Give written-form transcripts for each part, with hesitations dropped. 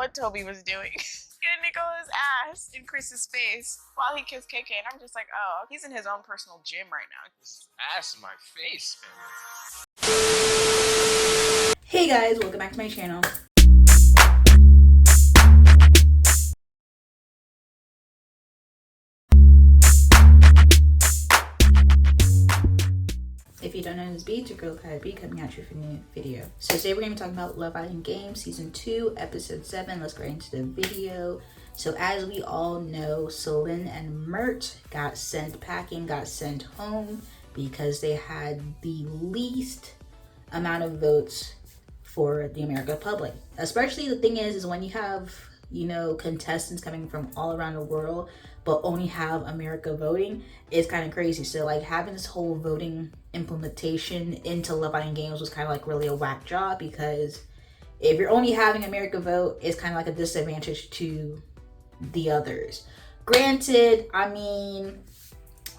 what Toby was doing. Get Nicola's ass in Chris's face while he kissed KK, and I'm just like, oh, he's in his own personal gym right now. His ass in my face, man. Hey guys, welcome back to my channel. If you don't know this beat, your girl KylerB coming at you for a new video. So today we're going to be talking about Love Island Games Season 2, Episode 7. Let's get right into the video. So as we all know, Celine and Mert got sent packing, got sent home because they had the least amount of votes for the American public. Especially the thing is when you have, you know, contestants coming from all around the world, but only have America voting, is kind of crazy. So like having this whole voting implementation into Love Island Games was kind of like really a whack job, because if you're only having America vote, it's kind of like a disadvantage to the others. Granted, I mean,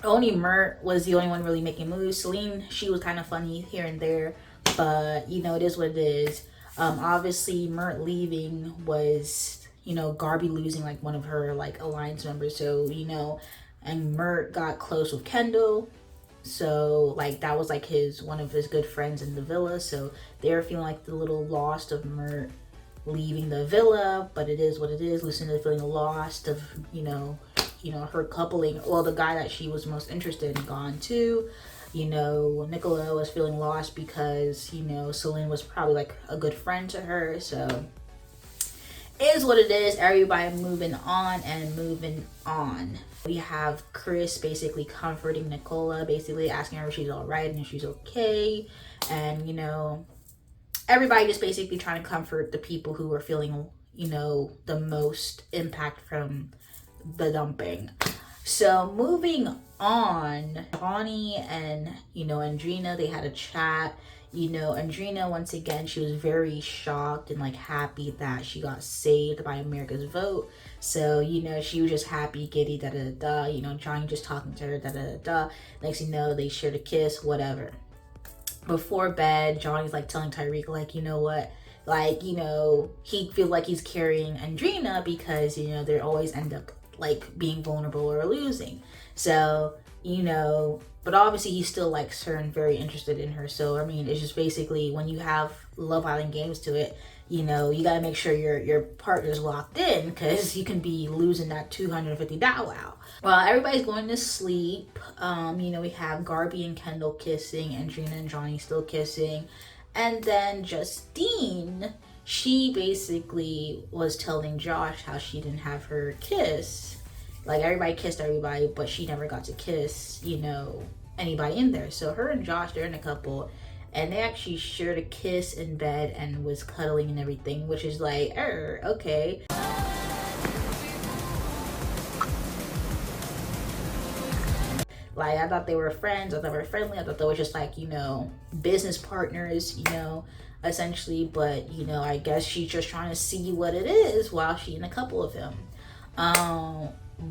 only Mert was the only one really making moves. Celine, she was kind of funny here and there, but you know, it is what it is. Obviously Mert leaving was, you know, Garby losing like one of her like alliance members, so you know, and Mert got close with Kendall, so like that was like one of his good friends in the villa, so they were feeling like the little lost of Mert leaving the villa. But it is what it is. Lucinda feeling lost of, you know, her coupling, well, the guy that she was most interested in gone too. You know, Nicola was feeling lost because, you know, Celine was probably like a good friend to her. So it is what it is. Everybody moving on and moving on. We have Chris basically comforting Nicola, basically asking her if she's all right and if she's okay. And, you know, everybody just basically trying to comfort the people who are feeling, you know, the most impact from the dumping. So moving on, Bonnie and, you know, Andrina, they had a chat. You know, Andrina, once again, she was very shocked and like happy that she got saved by America's vote. So, you know, she was just happy, giddy, da da da. You know, Johnny just talking to her, da da da. Next thing you know, they shared a kiss, whatever. Before bed, Johnny's like telling Tyreek, like, you know what, like, you know, he feels like he's carrying Andrina because, you know, they always end up like being vulnerable or losing. So, you know, but obviously he still likes her and very interested in her. So I mean, it's just basically when you have Love Island Games to it, you know, you got to make sure your partner's locked in, because you can be losing that $250 wow. Well, everybody's going to sleep. You know, we have Garby and Kendall kissing, Andrina and Johnny still kissing, and then Justine, she basically was telling Josh how she didn't have her kiss. Like, everybody kissed everybody, but she never got to kiss, you know, anybody in there. So her and Josh, they're in a couple, and they actually shared a kiss in bed and was cuddling and everything, which is like, okay. Like, I thought they were friends, I thought they were friendly, I thought they were just like, you know, business partners, you know, essentially. But, you know, I guess she's just trying to see what it is while she's in a couple of him.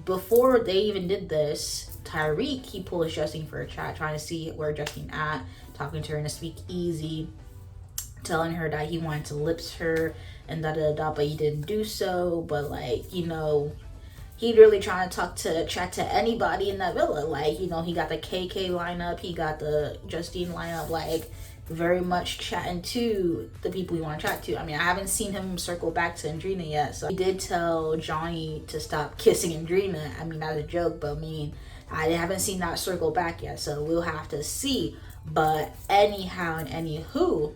Before they even did this, Tyreek, he pulls Justine for a chat, trying to see where Justine at, talking to her in a speakeasy, telling her that he wanted to lips her and da da da, but he didn't do so. But like, you know, he really trying to chat to anybody in that villa. Like, you know, he got the KK lineup, he got the Justine lineup, like very much chatting to the people you want to chat to. I mean, I haven't seen him circle back to Andrina yet. So he did tell Johnny to stop kissing Andrina. I mean, that's a joke, but I mean, I haven't seen that circle back yet, so we'll have to see. But anyhow and anywho,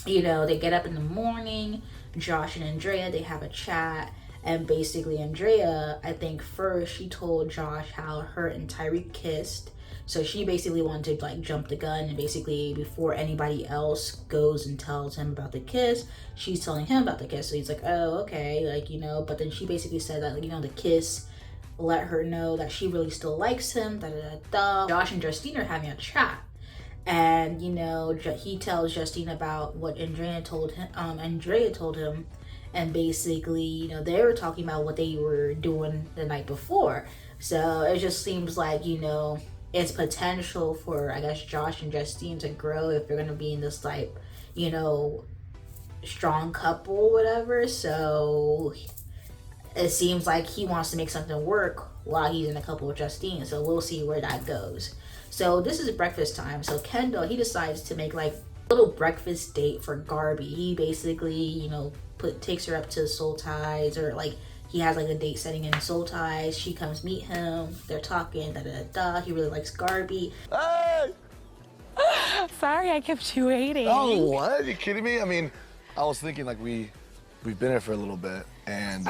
you know, they get up in the morning, Josh and Andrea, they have a chat. And basically Andrea, I think first she told Josh how her and Tyreek kissed. So she basically wanted to like jump the gun, and basically before anybody else goes and tells him about the kiss, she's telling him about the kiss. So he's like, oh, okay, like, you know. But then she basically said that, like, you know, the kiss let her know that she really still likes him, da da da da. Josh and Justine are having a chat, and you know, he tells Justine about what Andrea told him. And basically, you know, they were talking about what they were doing the night before. So it just seems like, you know, it's potential for, I guess, Josh and Justine to grow if they're going to be in this type, you know, strong couple, whatever. So it seems like he wants to make something work while he's in a couple with Justine. So we'll see where that goes. So this is breakfast time. So Kendall, he decides to make like a little breakfast date for Garby. He basically, you know, takes her up to Soul Ties, or like he has like a date setting in Soul Ties. She comes meet him. They're talking. Da da da. He really likes Garby. Hey! Sorry, I kept you waiting. Oh, what? Are you kidding me? I mean, I was thinking like we've been here for a little bit and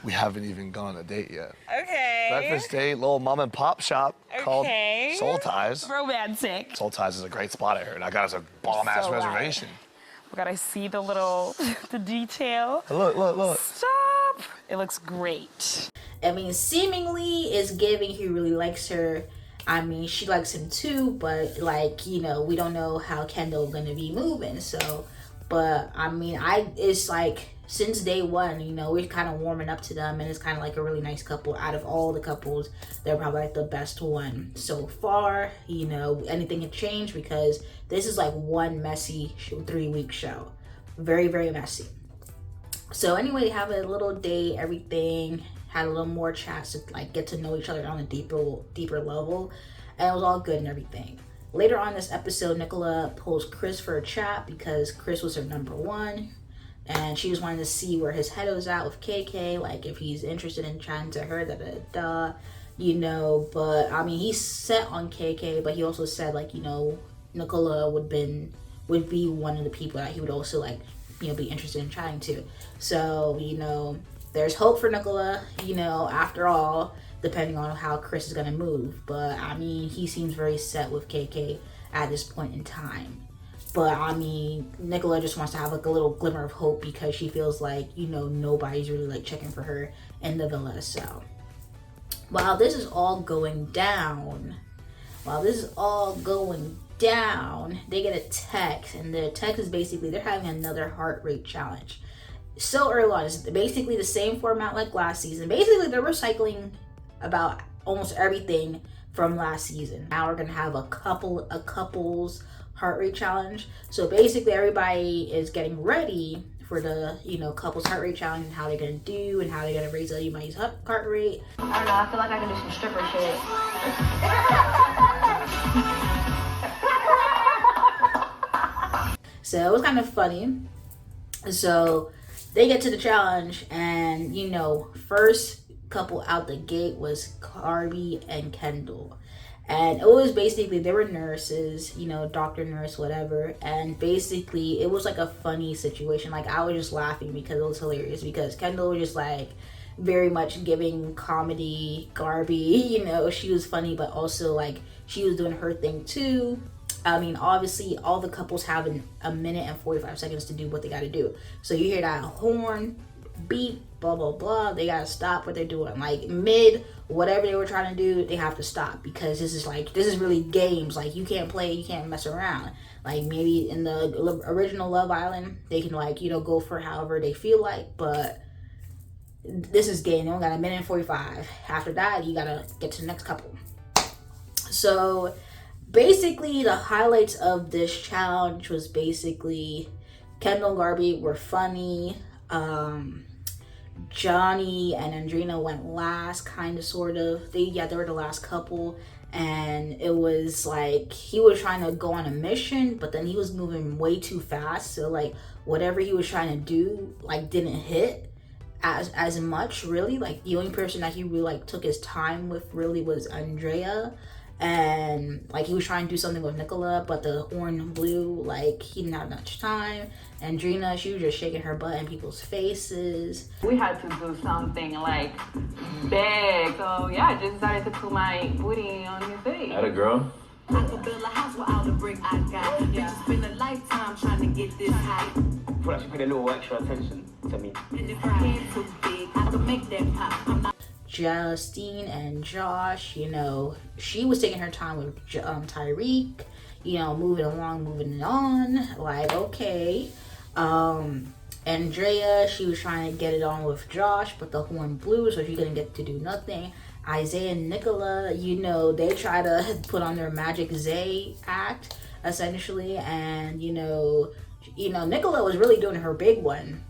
we haven't even gone on a date yet. Okay. Breakfast date, little mom and pop shop called Soul Ties. Romantic. Soul Ties is a great spot I heard. I got us a bomb-ass reservation. We gotta see the little, the detail. Look. Stop. It looks great. I mean, seemingly is giving he really likes her. I mean, she likes him too, but like, you know, we don't know how Kendall gonna be moving. So, but I mean, it's like since day one, you know, we're kind of warming up to them, and it's kind of like a really nice couple. Out of all the couples, they're probably like the best one so far. You know, anything can change because this is like one messy 3-week show. Very, very messy. So anyway, have a little date, everything. Had a little more chats to like get to know each other on a deeper level, and it was all good and everything. Later on this episode, Nicola pulls Chris for a chat because Chris was her number one, and she was wanting to see where his head was at with KK, like if he's interested in chatting to her, you know. But I mean, he's set on KK, but he also said like, you know, Nicola would be one of the people that he would also like, you know, be interested in chatting to. So, you know, there's hope for Nicola, you know, after all, depending on how Chris is going to move. But, I mean, he seems very set with KK at this point in time. But, I mean, Nicola just wants to have, like, a little glimmer of hope because she feels like, you know, nobody's really, like, checking for her in the villa. So, while this is all going down, they get a text. And the text is basically they're having another heart rate challenge. So early on, it's basically the same format like last season. Basically, they're recycling about almost everything from last season. Now we're gonna have a couples heart rate challenge. So basically, everybody is getting ready for the, you know, couples heart rate challenge and how they're gonna do and how they're gonna raise everybody's heart rate. I don't know. I feel like I can do some stripper shit. So it was kind of funny. So they get to the challenge, and you know, first couple out the gate was Garby and Kendall, and it was basically they were nurses, you know, doctor, nurse, whatever, and basically it was like a funny situation. Like I was just laughing because it was hilarious because Kendall was just like very much giving comedy. Garby, you know, she was funny, but also like she was doing her thing too. I mean, obviously, all the couples have a minute and 45 seconds to do what they got to do. So you hear that horn, beep, blah, blah, blah. They got to stop what they're doing. Like, mid, whatever they were trying to do, they have to stop. Because this is really games. Like, you can't play, you can't mess around. Like, maybe in the original Love Island, they can, like, you know, go for however they feel like. But this is game. They only got a minute and 45. After that, you got to get to the next couple. So basically, the highlights of this challenge was basically Kendall and Garby were funny. Johnny and Andrina went last, kind of, sort of. They were the last couple. And it was like he was trying to go on a mission, but then he was moving way too fast. So like whatever he was trying to do, like didn't hit as much, really. Like the only person that he really like took his time with really was Andrea. And like he was trying to do something with Nicola, but the horn blew, like he didn't have much time. And Drina, she was just shaking her butt in people's faces. We had to do something like big. So yeah, I just decided to put my booty on his face. Atta girl. I could build a house without the brick I got. Bitches spend a lifetime trying to get this high. I feel like she paid a little extra attention to me. And if her hand too big, I could make that pop. I'm not Justine and Josh, you know, she was taking her time with Tyreek, you know, moving on, like, okay. Andrea, she was trying to get it on with Josh, but the horn blew, so she couldn't get to do nothing. Isaiah and Nicola, you know, they try to put on their Magic Zay act, essentially, and, you know, You know, Nicola was really doing her big one.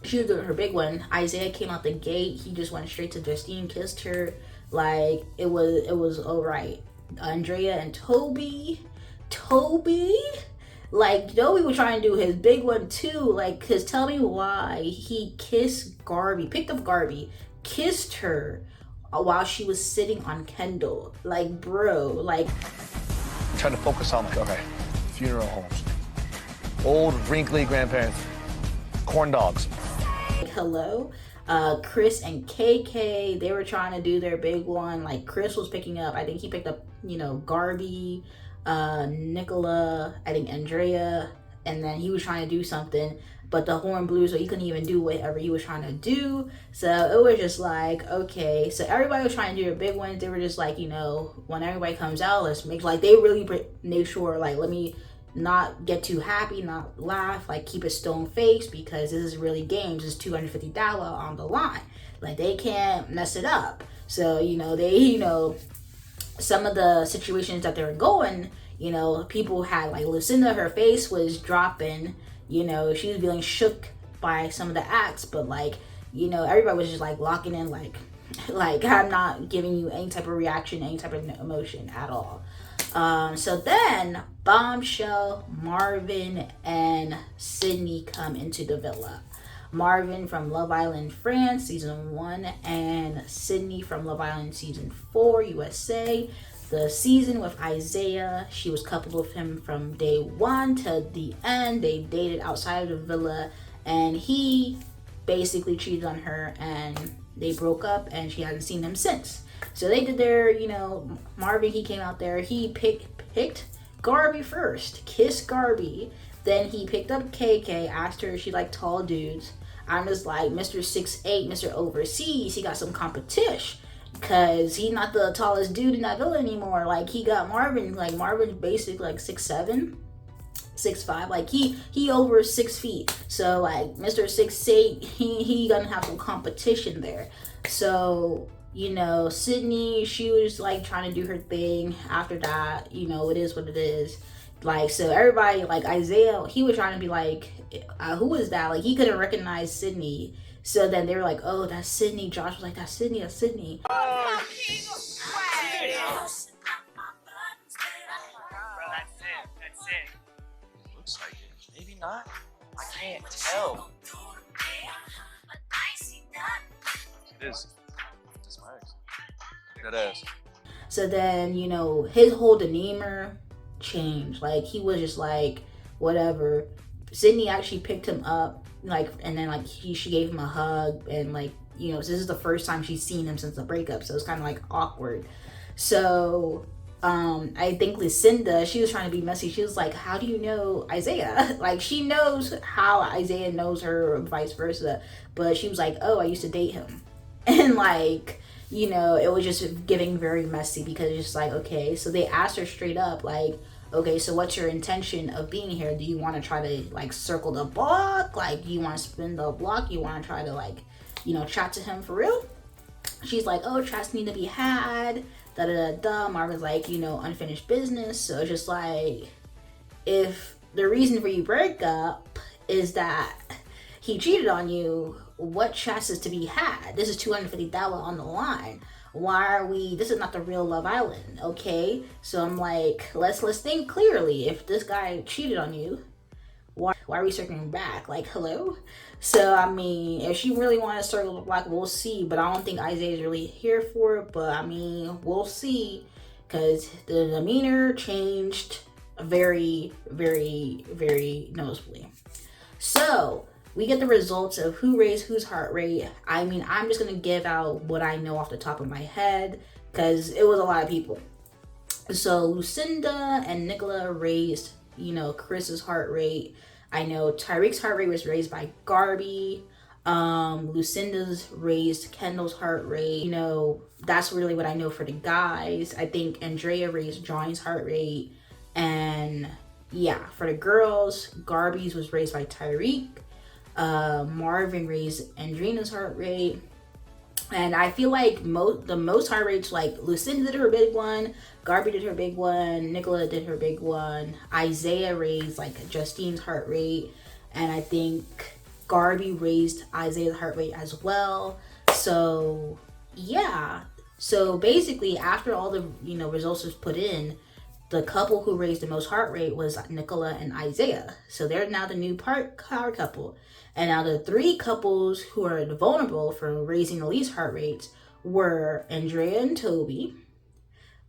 She was doing her big one. Isaiah came out the gate. He just went straight to Justine, kissed her. Like, it was all right. Andrea and Toby, like, Toby was trying to do his big one too. Like, cause tell me why he kissed Garby, picked up Garby, kissed her while she was sitting on Kendall. Like, bro, like. I'm trying to focus on, like, okay, funeral homes, old wrinkly grandparents, corn dogs. Like, hello? Chris and KK, they were trying to do their big one. Like, Chris was picking up, I think he picked up, you know, Garby, Nicola, I think Andrea, and then he was trying to do something, but the horn blew, so he couldn't even do whatever he was trying to do. So it was just like, okay, so everybody was trying to do their big ones. They were just like, you know, when everybody comes out, let's make, like, they really made sure, like, let me not get too happy, not laugh, like, keep a stone face, because this is really games. It's $250 on the line. Like, they can't mess it up. So, you know, they, you know, some of the situations that they were going, you know, people had, like, Lucinda, her face was dropping, you know, she was feeling shook by some of the acts, but, like, you know, everybody was just, like, locking in, like I'm not giving you any type of reaction, any type of emotion at all. So then Bombshell, Marvin, and Sydney come into the villa. Marvin from Love Island France season 1, and Sydney from Love Island season 4 USA. The season with Isaiah, she was coupled with him from day 1 to the end. They dated outside of the villa, and he basically cheated on her, and they broke up, and she hasn't seen him since. So they did their, you know, Marvin, he came out there, he picked Garby first, kissed Garby. Then he picked up KK, asked her if she liked tall dudes. I'm just like, Mr. 6'8", Mr. Overseas, he got some competition. Because he's not the tallest dude in that villa anymore. Like, he got Marvin, like, Marvin's basically like 6'7", 6'5", like, he over 6 feet. So, like, Mr. 6'8", he gonna have some competition there. So, you know, Sydney, she was, like, trying to do her thing. After that, you know, it is what it is. Like, so everybody, like, Isaiah, he was trying to be like, who is that? Like, he couldn't recognize Sydney. So then they were like, oh, that's Sydney. Josh was like, that's Sydney, that's Sydney. Bro, that's it. That's it. Looks like it. Maybe not. I can't tell. It is. It's my ex. That ass. So then, you know, his whole demeanor changed. Like, he was just like, whatever. Sydney actually picked him up, like, and then, like, she gave him a hug, and, like, you know, this is the first time she's seen him since the breakup, so it's kind of, like, awkward. So, I think Lucinda, she was trying to be messy. She was like, how do you know Isaiah? Like, she knows how Isaiah knows her, or vice versa, but she was like, oh, I used to date him. And, like, you know, it was just getting very messy, because it's just like, okay, so they asked her straight up, like, okay, so what's your intention of being here? Do you want to try to, like, circle the block? Like, do you want to spin the block? You want to try to, like, you know, chat to him for real? She's like, oh, chats need to be had, da-da-da-da. Marvin's like, you know, unfinished business. So it's just like, if the reason for you break up is that he cheated on you, what chats is to be had? This is $250 on the line. Why are we, this is not the real Love Island, okay? So I'm like, let's think clearly. If this guy cheated on you, why are we circling back? Like, hello? So, I mean, if she really wanted to circle the block, we'll see. But I don't think Isaiah's really here for it. But, I mean, we'll see. Because the demeanor changed very, very, very noticeably. So, we get the results of who raised whose heart rate. I mean, I'm just going to give out what I know off the top of my head, because it was a lot of people. So Lucinda and Nicola raised, you know, Chris's heart rate. I know Tyreek's heart rate was raised by Garby. Lucinda's raised Kendall's heart rate. You know, that's really what I know for the guys. I think Andrea raised Johnny's heart rate. And yeah, for the girls, Garby's was raised by Tyreek. Marvin raised Andrina's heart rate. And I feel like the most heart rates, like Lucinda did her big one, Garby did her big one, Nicola did her big one, Isaiah raised like Justine's heart rate, and I think Garby raised Isaiah's heart rate as well. So yeah, so basically after all the results was put in, the couple who raised the most heart rate was Nicola and Isaiah. So they're now the new power couple. And now the 3 couples who are vulnerable for raising the least heart rates were Andrea and Toby,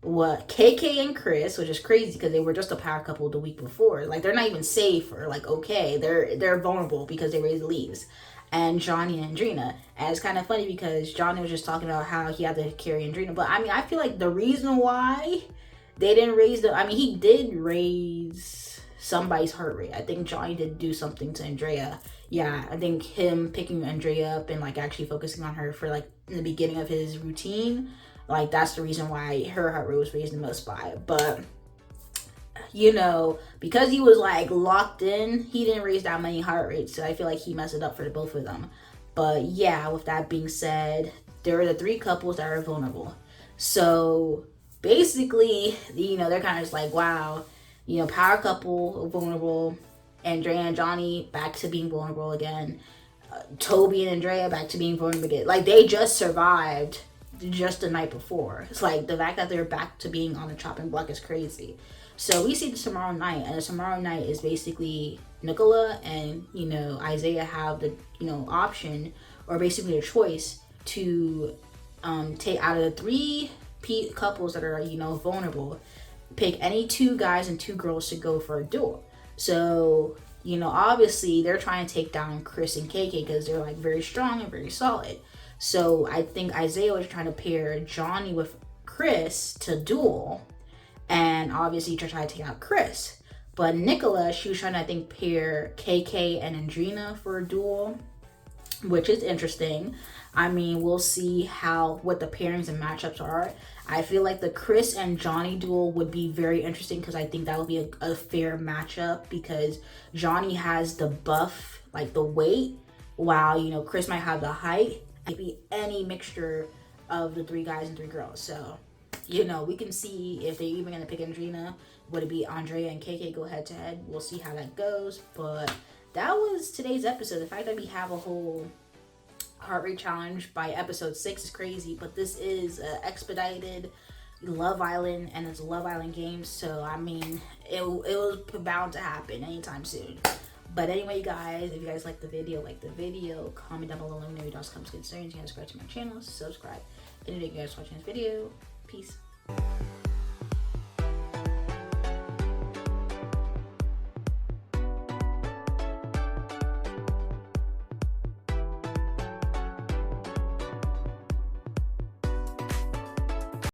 KK and Chris, which is crazy because they were just a power couple the week before. Like, they're not even safe or like okay. They're vulnerable because they raised the leaves. And Johnny and Andrina. And it's kind of funny because Johnny was just talking about how he had to carry Andrina. But I mean, I feel like the reason why they didn't raise he did raise somebody's heart rate. I think Johnny did do something to Andrea. Yeah, I think him picking Andrea up and like actually focusing on her for like in the beginning of his routine, like that's the reason why her heart rate was raised the most by. But because he was like locked in, he didn't raise that many heart rates, so I feel like he messed it up for the both of them. But yeah, with that being said, there are the 3 couples that are vulnerable. So basically, they're kind of just like, wow, power couple vulnerable, Andrea and Johnny back to being vulnerable again, Toby and Andrea back to being vulnerable again. Like, they just survived just the night before. It's like the fact that they're back to being on the chopping block is crazy. So we see this tomorrow night, and tomorrow night is basically Nicola and Isaiah have the option, or basically a choice, to take out of the 3 couples that are vulnerable, pick any 2 guys and 2 girls to go for a duel. So obviously they're trying to take down Chris and KK because they're like very strong and very solid. So I think Isaiah was trying to pair Johnny with Chris to duel, and obviously to try to take out Chris. But Nicola, she was trying to, I think, pair KK and Andrina for a duel, which is interesting. I mean, we'll see what the pairings and matchups are. I feel like the Chris and Johnny duel would be very interesting because I think that would be a fair matchup, because Johnny has the buff, like the weight, while Chris might have the height. It could be any mixture of the 3 guys and 3 girls. So we can see if they're even gonna pick Andrina. Would it be Andrea and KK go head to head? We'll see how that goes. But that was today's episode. The fact that we have a whole heart rate challenge by episode 6 is crazy, but this is expedited Love Island, and it's a Love Island game, so I mean it was bound to happen anytime soon. But anyway, guys, if you guys like the video, comment down below, let me know your thoughts, comments, concerns. You can subscribe to my channel, subscribe. And if you guys watching this video, peace.